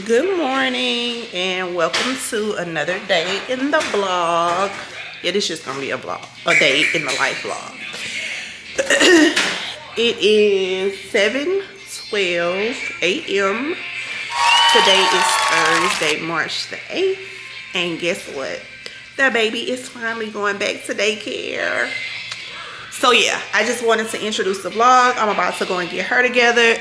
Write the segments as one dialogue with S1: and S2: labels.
S1: Good morning and welcome to another day in the vlog. Yeah, this is just gonna be a vlog, a day in the life vlog. It is 7:12 a.m. Today is Thursday, March the 8th, and guess what? The baby is finally going back to daycare. So yeah, I just wanted to introduce the vlog. I'm about to go and get her together.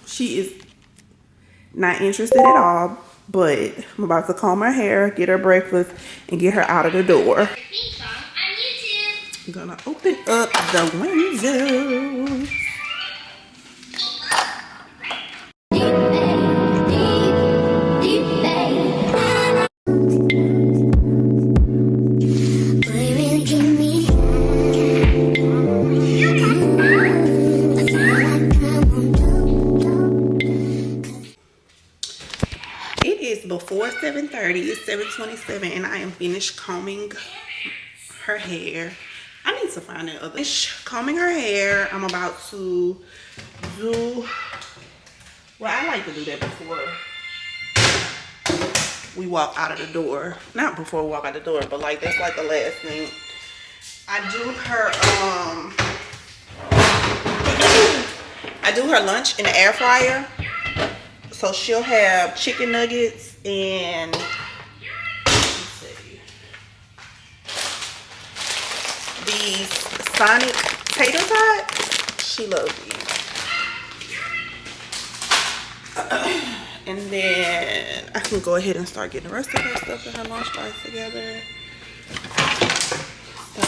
S1: She is not interested at all, but I'm about to comb her hair, get her breakfast, and get her out of the door. I'm gonna open up the window. Before 7:30, it's 7:27, and I am finished combing her hair. I need to find that other combing her hair. I'm about to do, well, I like to do that before we walk out of the door. Not before we walk out the door, but like that's like the last thing. I do her lunch in the air fryer. So she'll have chicken nuggets and these Sonic tater tots. She loves these. And then I can go ahead and start getting the rest of her stuff in her lunchbox together. So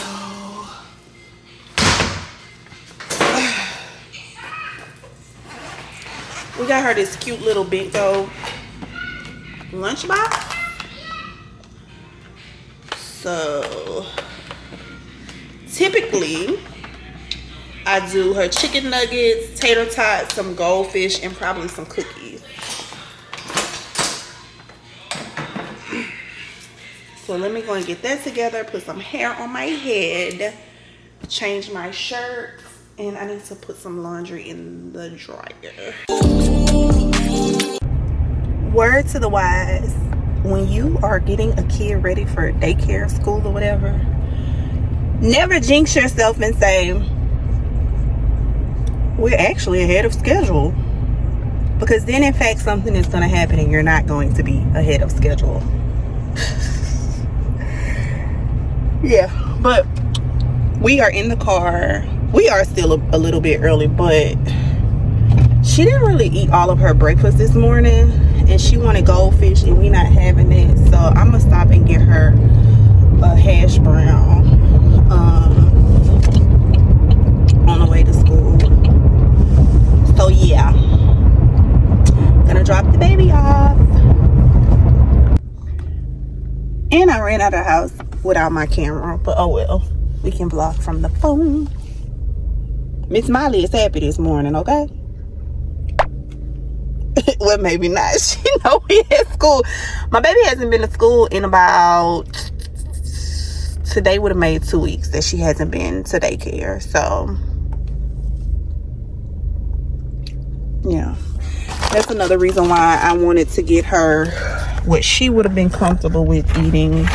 S1: we got her this cute little bento lunchbox. So typically I do her chicken nuggets, tater tots, some goldfish, and probably some cookies. So let me go and get that together, put some hair on my head, change my shirt, and I need to put some laundry in the dryer. Word to the wise, when you are getting a kid ready for daycare, school, or whatever, never jinx yourself and say, we're actually ahead of schedule. Because then, in fact, something is going to happen and you're not going to be ahead of schedule. Yeah, but we are in the car. We are still a little bit early, but she didn't really eat all of her breakfast this morning, and she wanted goldfish, and we not having it. So I'm gonna stop and get her a hash brown on the way to school. So yeah, gonna drop the baby off. And I ran out of the house without my camera, but oh well, we can vlog from the phone. Miss Molly is happy this morning, okay? Well, maybe not. She know we at school. My baby hasn't been to school in about, today would have made 2 weeks that she hasn't been to daycare. So yeah, that's another reason why I wanted to get her what she would have been comfortable with eating.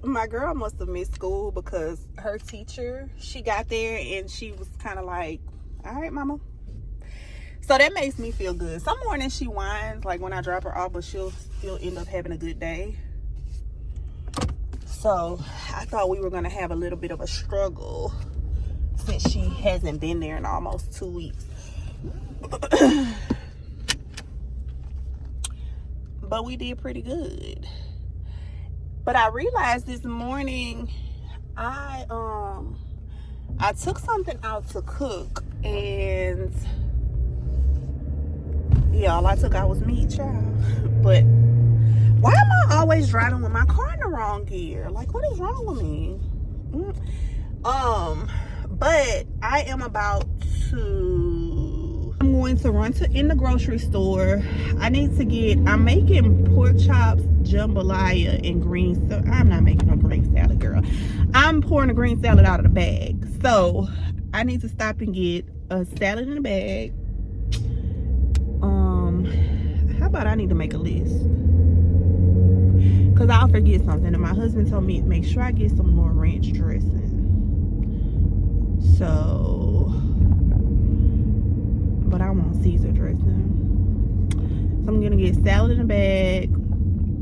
S1: My girl must have missed school because her teacher, she got there and she was kind of like, all right, mama. So that makes me feel good. Some mornings she whines like when I drop her off, but she'll still end up having a good day. So I thought we were going to have a little bit of a struggle since she hasn't been there in almost 2 weeks. But we did pretty good. But I realized this morning I took something out to cook, and yeah, all I took out was meat, child. But why am I always driving with my car in the wrong gear? Like, what is wrong with me? But I am about to, I'm going to run in the grocery store. I need to get, I'm making pork chops, jambalaya, and green salad. I'm not making no green salad, girl. I'm pouring the green salad out of the bag. So I need to stop and get a salad in a bag. How about I need to make a list? Because I'll forget something. And my husband told me make sure I get some more ranch dressing. So, but I want Caesar dressing. So I'm gonna get salad in a bag,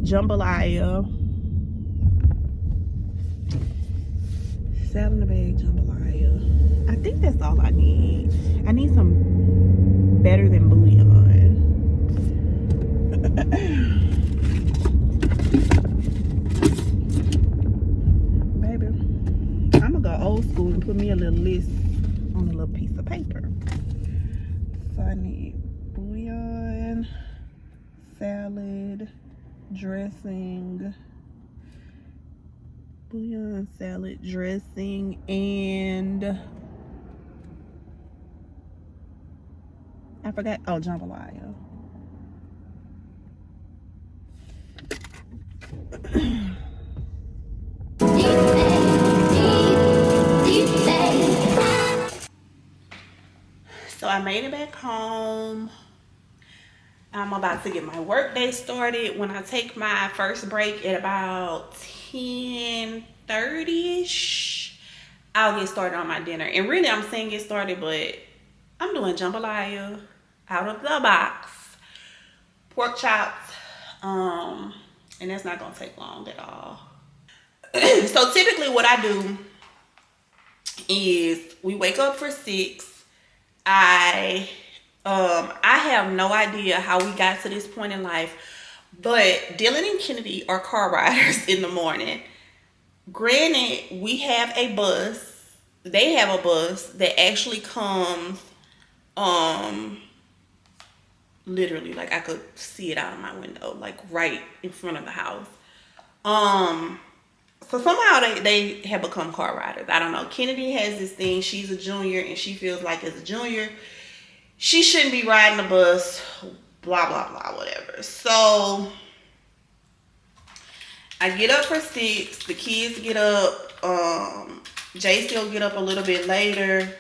S1: jambalaya. Salad in a bag, jambalaya. I think that's all I need. I need some better than bouillon. Baby, I'm gonna go old school and put me a little list on a little piece of paper. So I need bouillon, salad, dressing, bouillon, salad, dressing, and I forgot, oh, jambalaya. So I made it back home. I'm about to get my work day started. When I take my first break at about 10:30ish, I'll get started on my dinner. And really, I'm saying get started, but I'm doing jambalaya out of the box, pork chops, and that's not gonna take long at all. So typically, what I do is we wake up for 6. I have no idea how we got to this point in life, but Dylan and Kennedy are car riders in the morning. Granted, we have a bus. They have a bus that actually comes, literally, like I could see it out of my window, like right in front of the house. So somehow they have become car riders. I don't know. Kennedy has this thing. She's a junior and she feels like as a junior, she shouldn't be riding the bus, blah, blah, blah, whatever. So I get up for 6. The kids get up. JC will get up a little bit later.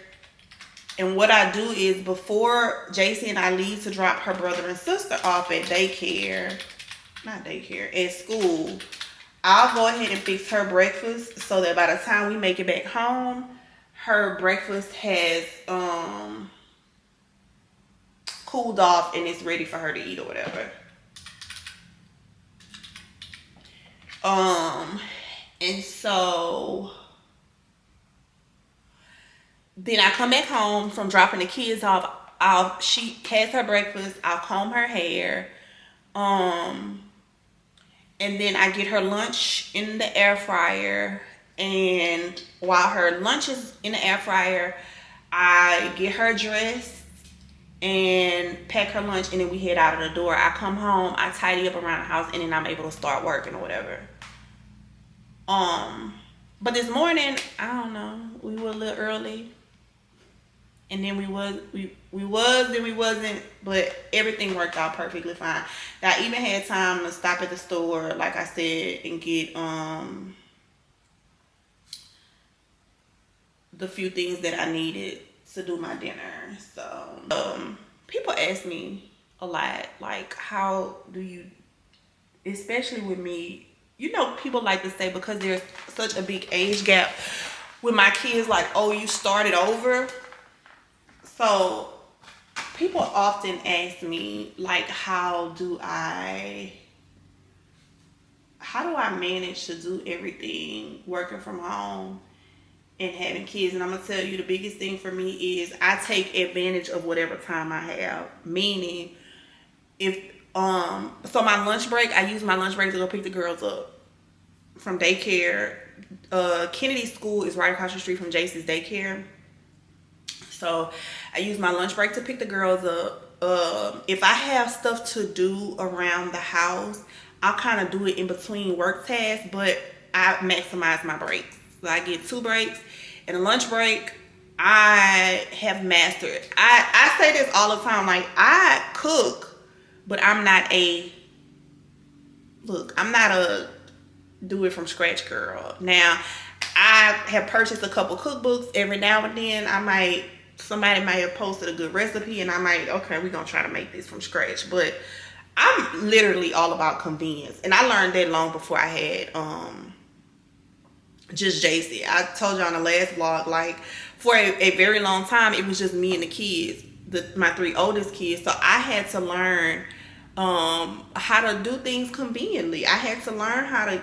S1: And what I do is before JC and I leave to drop her brother and sister off at daycare, at school, I'll go ahead and fix her breakfast so that by the time we make it back home, her breakfast has cooled off and it's ready for her to eat or whatever. And so then I come back home from dropping the kids off. She has her breakfast. I'll comb her hair. And then I get her lunch in the air fryer. And while her lunch is in the air fryer, I get her dressed and pack her lunch. And then we head out of the door. I come home, I tidy up around the house, and then I'm able to start working or whatever. But this morning, I don't know, we were a little early. And then we wasn't, but everything worked out perfectly fine. I even had time to stop at the store, like I said, and get the few things that I needed to do my dinner. So people ask me a lot, like, how do you, especially with me, you know, people like to say because there's such a big age gap with my kids, like, oh, you started over. So people often ask me, like, how do I manage to do everything working from home and having kids? And I'm gonna tell you, the biggest thing for me is I take advantage of whatever time I have. Meaning, if so my lunch break, I use my lunch break to go pick the girls up from daycare. Kennedy's school is right across the street from JC's daycare. So I use my lunch break to pick the girls up. If I have stuff to do around the house, I'll kind of do it in between work tasks, but I maximize my breaks. So I get 2 breaks and a lunch break. I have mastered. I say this all the time, like, I cook, but I'm not a do it from scratch girl. Now, I have purchased a couple cookbooks. Every now and then somebody might have posted a good recipe and I might, okay, we're gonna try to make this from scratch. But I'm literally all about convenience, and I learned that long before I had just JC. I told you on the last vlog, like for a very long time it was just me and the kids, my 3 oldest kids. So I had to learn how to do things conveniently. I had to learn how to,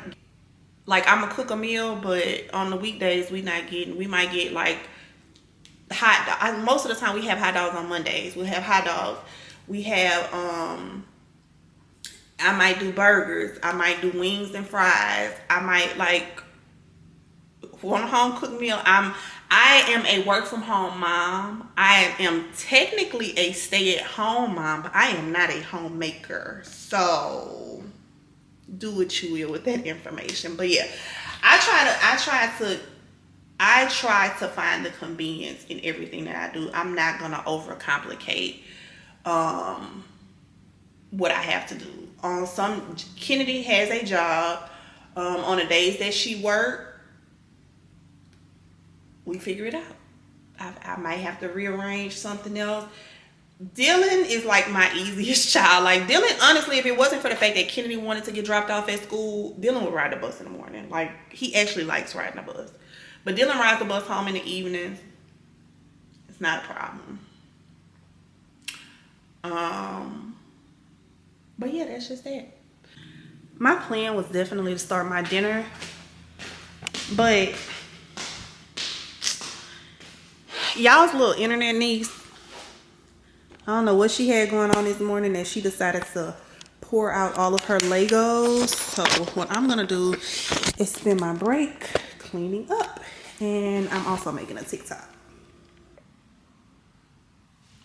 S1: like, I'm gonna cook a meal, but on the weekdays we might get like most of the time we have hot dogs on Mondays. We have hot dogs. We have I might do burgers. I might do wings and fries. I might like want a home cooked meal. I am a work from home mom. I am technically a stay at home mom, but I am not a homemaker. So do what you will with that information. But yeah, I try to find the convenience in everything that I do. I'm not gonna overcomplicate what I have to do. Kennedy has a job. On the days that she works, we figure it out. I might have to rearrange something else. Dylan is like my easiest child. Like Dylan, honestly, if it wasn't for the fact that Kennedy wanted to get dropped off at school, Dylan would ride the bus in the morning. Like, he actually likes riding the bus. But Dylan rides the bus home in the evenings. It's not a problem. But yeah, that's just it. My plan was definitely to start my dinner, but y'all's little internet niece, I don't know what she had going on this morning that she decided to pour out all of her Legos. So what I'm gonna do is spend my break cleaning up, and I'm also making a TikTok.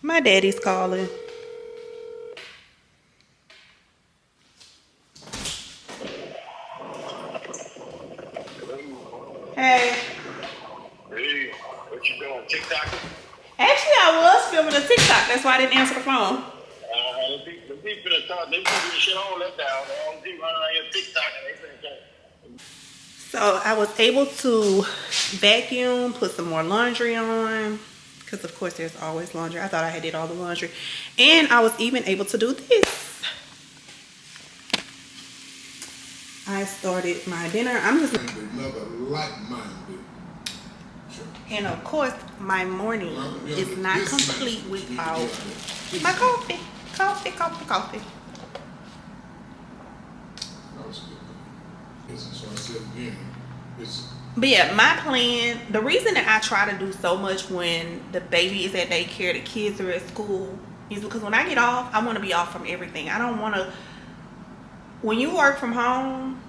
S1: My daddy's calling. Hey.
S2: Hey, what you doing? TikTok?
S1: Actually, I was filming a TikTok. That's why I didn't answer the phone.
S2: The people that talk, they put this shit all that down. All the people running around here TikTok and they think.
S1: So I was able to vacuum, put some more laundry on, because of course there's always laundry. I thought I had did all the laundry, and I was even able to do this. I started my dinner. I'm just
S3: another like-minded.
S1: And of course, my morning is not complete without my coffee. Coffee.
S3: So I said again,
S1: but yeah, my plan, the reason that I try to do so much when the baby is at daycare, the kids are at school, is because when I get off, I want to be off from everything. I don't want to. When you work from home,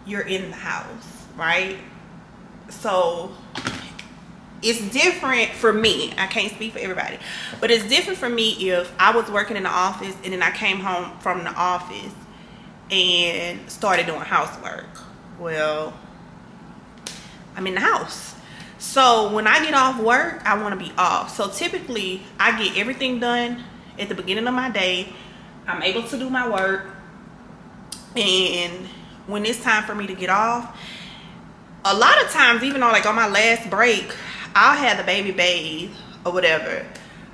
S1: you're in the house, right? So it's different for me. I can't speak for everybody, but it's different for me if I was working in the office and then I came home from the office and started doing housework. Well, I'm in the house. So when I get off work, I want to be off. So typically I get everything done at the beginning of my day. I'm able to do my work. And when it's time for me to get off, a lot of times, even though like on my last break, I'll have the baby bathe or whatever.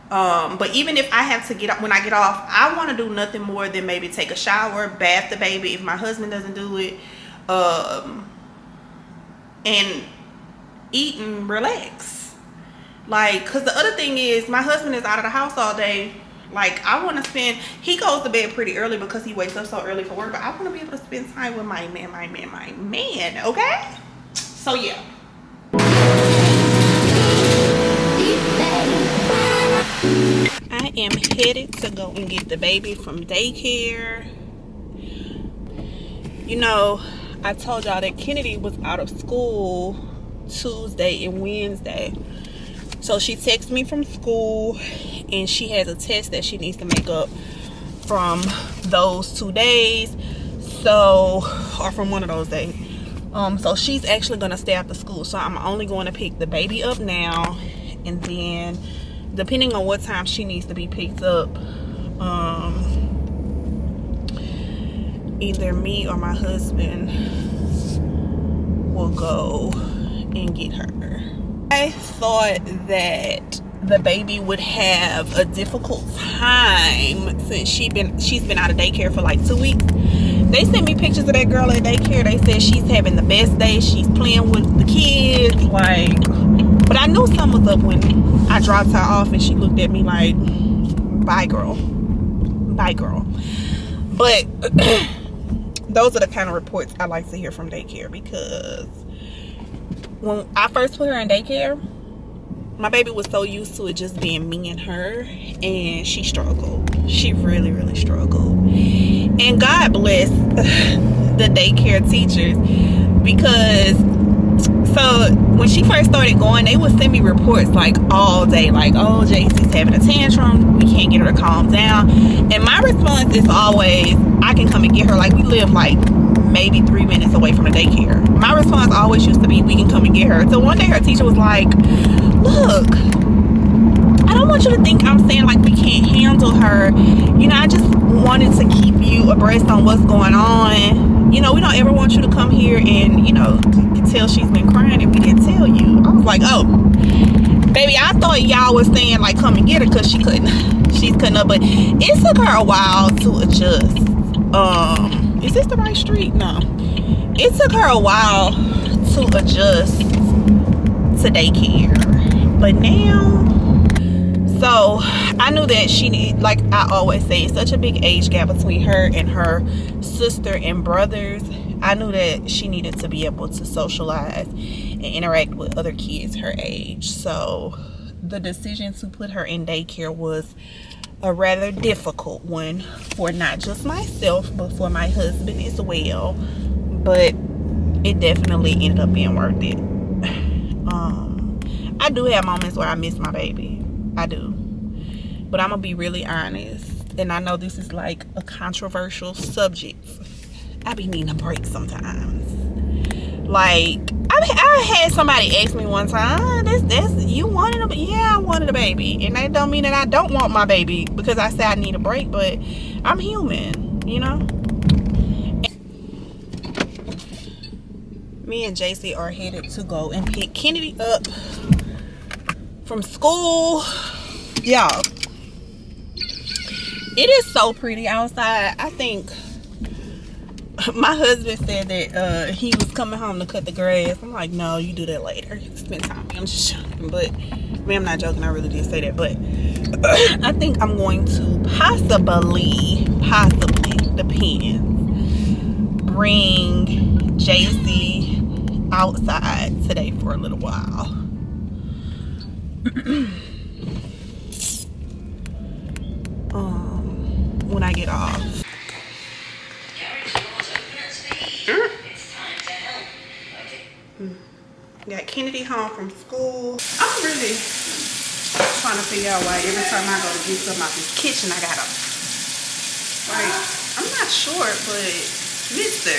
S1: But even if I have to get up, when I get off, I want to do nothing more than maybe take a shower, bath the baby if my husband doesn't do it, and eat and relax. Like, cause the other thing is my husband is out of the house all day. Like, I want to spend, he goes to bed pretty early because he wakes up so early for work, but I want to be able to spend time with my man, okay? So yeah. I am headed to go and get the baby from daycare. You know, I told y'all that Kennedy was out of school Tuesday and Wednesday. So she texted me from school and she has a test that she needs to make up from those 2 days. So, or from one of those days. So she's actually gonna stay after school. So I'm only going to pick the baby up now, and then depending on what time she needs to be picked up, either me or my husband will go and get her. I thought that the baby would have a difficult time since she's been out of daycare for like 2 weeks. They sent me pictures of that girl at daycare. They said she's having the best day. She's playing with the kids, like. But I knew something was up when I dropped her off and she looked at me like, "Bye, girl. Bye, girl." But those are the kind of reports I like to hear from daycare, because when I first put her in daycare, my baby was so used to it just being me and her, and she struggled. She really, really struggled. And God bless the daycare teachers, because so when she first started going, they would send me reports like all day, like, "Oh, JC's having a tantrum. We can't get her to calm down." And my response is always, "I can come and get her." Like, we live like maybe 3 minutes away from the daycare. My response always used to be, "We can come and get her." So one day her teacher was like, "Look, I don't want you to think I'm saying like we can't handle her. You know, I just wanted to keep you abreast on what's going on. You know, we don't ever want you to come here and, you know, tell she's been crying if we didn't tell you." I was like, "Oh, baby, I thought y'all was saying like come and get her because she's cutting up." But it took her a while to adjust. Is this the right street? No. It took her a while to adjust to daycare. But now, so I knew that she needed, like I always say, it's such a big age gap between her and her sister and brothers. I knew that she needed to be able to socialize and interact with other kids her age. So the decision to put her in daycare was a rather difficult one for not just myself, but for my husband as well. But it definitely ended up being worth it. I do have moments where I miss my baby. I do. But I'm gonna be really honest, and I know this is like a controversial subject. I be needing a break sometimes. Like, I had somebody ask me one time, you wanted a baby?" "Yeah, I wanted a baby." And that don't mean that I don't want my baby, because I say I need a break, but I'm human, you know? Me and JC are headed to go and pick Kennedy up from school. Y'all, it is so pretty outside. I think my husband said that he was coming home to cut the grass. I'm like, "No, you do that later. Spend time." I'm just joking, but I mean, I'm not joking. I really did say that. But I think I'm going to possibly, depends, bring JC outside today for a little while. When I get off. Got Kennedy home from school. I'm really trying to figure out why every time I go to get something out this kitchen, I gotta, like, I'm not sure, but mister,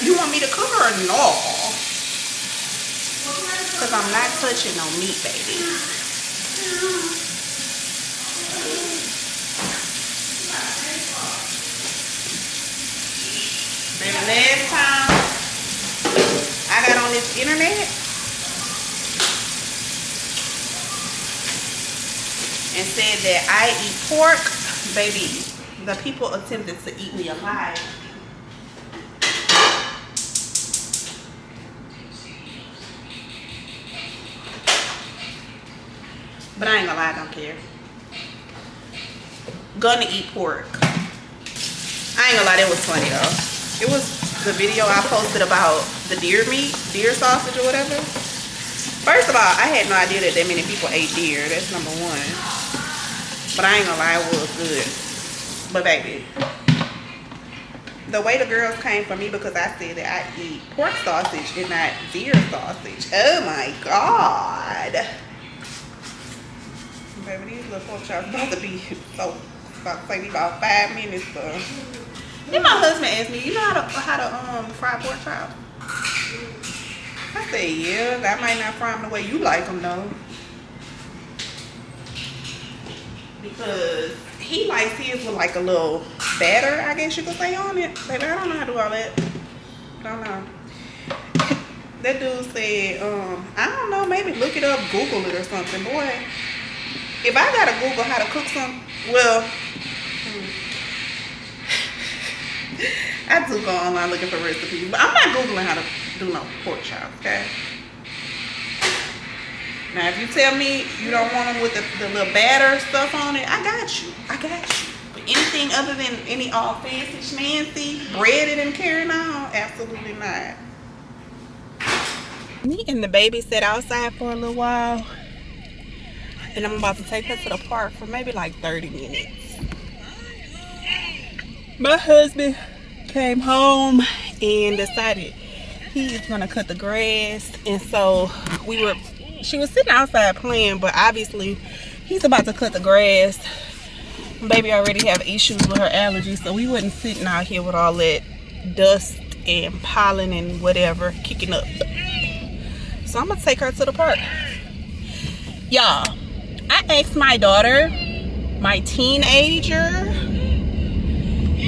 S1: you want me to cook or no? Because I'm not touching no meat, baby. Baby, last time I got on this internet and said that I eat pork, baby, the people attempted to eat me alive. But I ain't gonna lie, I don't care. Gonna eat pork. I ain't gonna lie, that was funny though. It was the video I posted about the deer sausage or whatever. First of all, I had no idea that many people ate deer. That's number one. But I ain't gonna lie, it was good. But baby, the way the girls came for me because I said that I eat pork sausage and not deer sausage. Oh my God. Baby, these little pork chops about to be so, about to take me about 5 minutes. Then my husband asked me, "You know how to fry pork chops?" I said, "Yeah, I might not fry them the way you like them though." Because he likes his with like a little batter, I guess you could say, on it. Baby, I don't know how to do all that. I don't know. That dude said, I don't know, maybe look it up, Google it or something. Boy, if I gotta Google how to cook some, well, I do go online looking for recipes, but I'm not Googling how to do no pork chop, okay? Now, if you tell me you don't want them with the little batter stuff on it, I got you. I got you. But anything other than any all fancy schmancy, breaded and carrying on, absolutely not. Me and the baby sat outside for a little while, and I'm about to take her to the park for maybe like 30 minutes. My husband came home and decided he's gonna cut the grass, and so she was sitting outside playing, but obviously he's about to cut the grass. Baby already have issues with her allergies, so we wasn't sitting out here with all that dust and pollen and whatever kicking up. So I'm gonna take her to the park. Y'all, I asked my daughter, my teenager,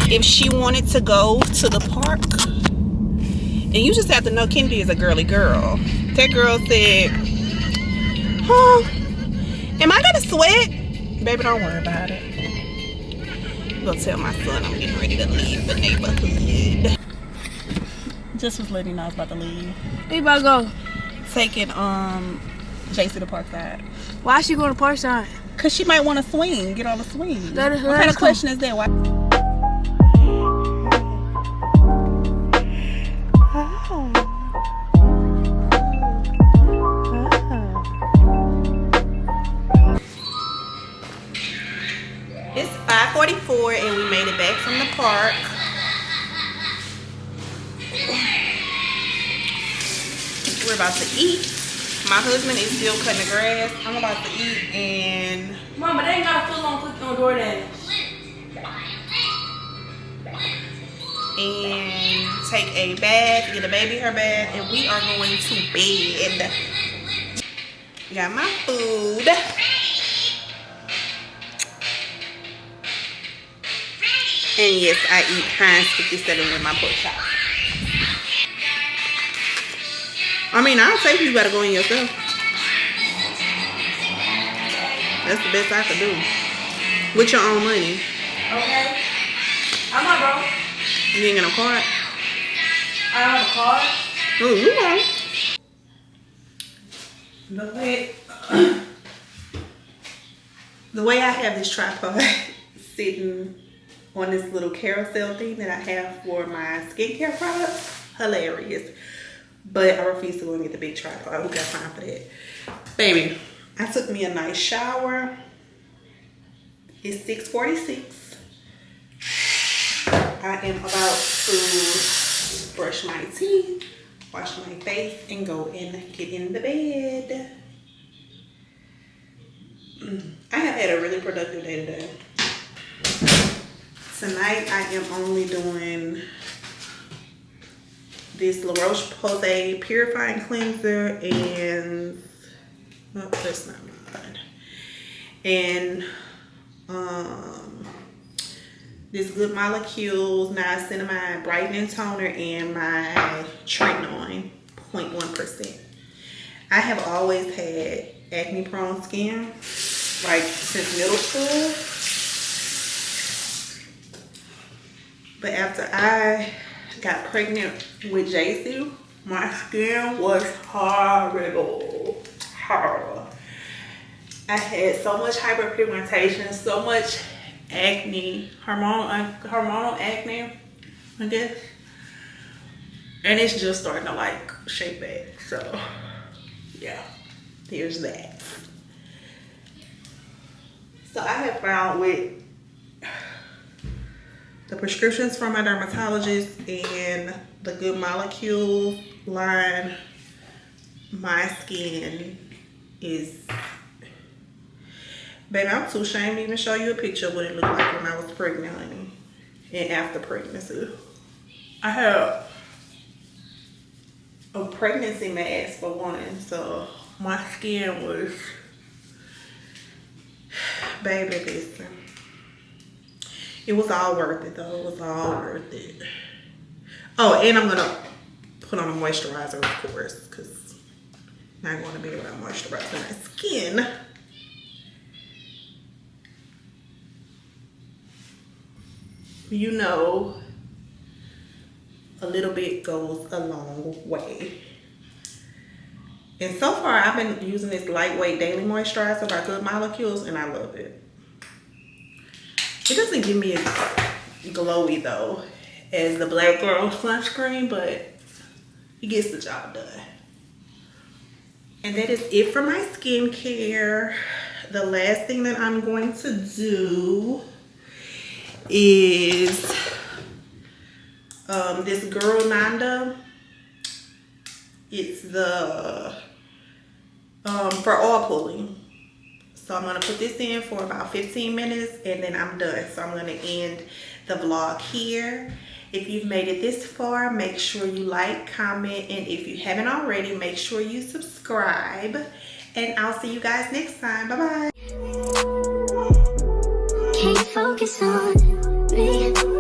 S1: if she wanted to go to the park. And you just have to know Kennedy is a girly girl. That girl said, am I gonna sweat? Baby, don't worry about it. I'm gonna tell my son I'm getting ready to leave the neighborhood. Just was letting you know I was about to leave.
S4: Where you about to go?
S1: Taking JC to Parkside.
S4: Why she going to Parkside?
S1: Cause she might want to swing, get on the swing.
S4: What
S1: kind of question is that? Why? It's 5:44 and we made it back from the park. We're about to eat. My husband is still cutting the grass. I'm about to eat and...
S4: Mama, they ain't got a full-on cookie on DoorDash.
S1: And take a bath, get a baby her bath, and we are going to bed. Got my food. And yes, I eat Heinz 57 with my pork chop. I mean, I'll take you gotta go in yourself. That's the best I could do. With your own money.
S4: Okay. I'm not broke.
S1: You ain't got no card?
S4: I don't have a card.
S1: Oh, you won't. The way I have this tripod sitting on this little carousel thing that I have for my skincare products, hilarious. But I refuse to go and get the big tripod. Who got time for that? Baby, I took me a nice shower. It's 6:46. I am about to brush my teeth, wash my face, and go and get in the bed. I have had a really productive day today. Tonight I am only doing this La Roche-Posay purifying cleanser and no, that's not mine. And this Good Molecules niacinamide brightening toner and my tretinoin 0.1%. I have always had acne prone skin, like since middle school. But after I got pregnant with JC, my skin was horrible. Horrible. I had so much hyperpigmentation, so much acne, hormonal acne, I guess. And it's just starting to like shape back. So yeah, here's that. So I have found with the prescriptions from my dermatologist and the Good Molecules line, my skin is, baby, I'm too ashamed to even show you a picture of what it looked like when I was pregnant, honey, and after pregnancy. I had a pregnancy mask for one, so my skin was, baby, listen. It was all worth it though. It was all worth it. Oh, and I'm gonna put on a moisturizer, of course, because I'm not going to be without moisturizing my skin. You know, a little bit goes a long way. And so far, I've been using this lightweight daily moisturizer by Good Molecules, and I love it. It doesn't give me as glowy though as the Black Girl sunscreen, but it gets the job done. And that is it for my skincare. The last thing that I'm going to do is this Girl Nanda. It's the for oil pulling. So I'm gonna put this in for about 15 minutes and then I'm done. So I'm gonna end the vlog here. If you've made it this far, make sure you like, comment, and if you haven't already, make sure you subscribe. And I'll see you guys next time. Bye-bye.
S5: Can't focus on me.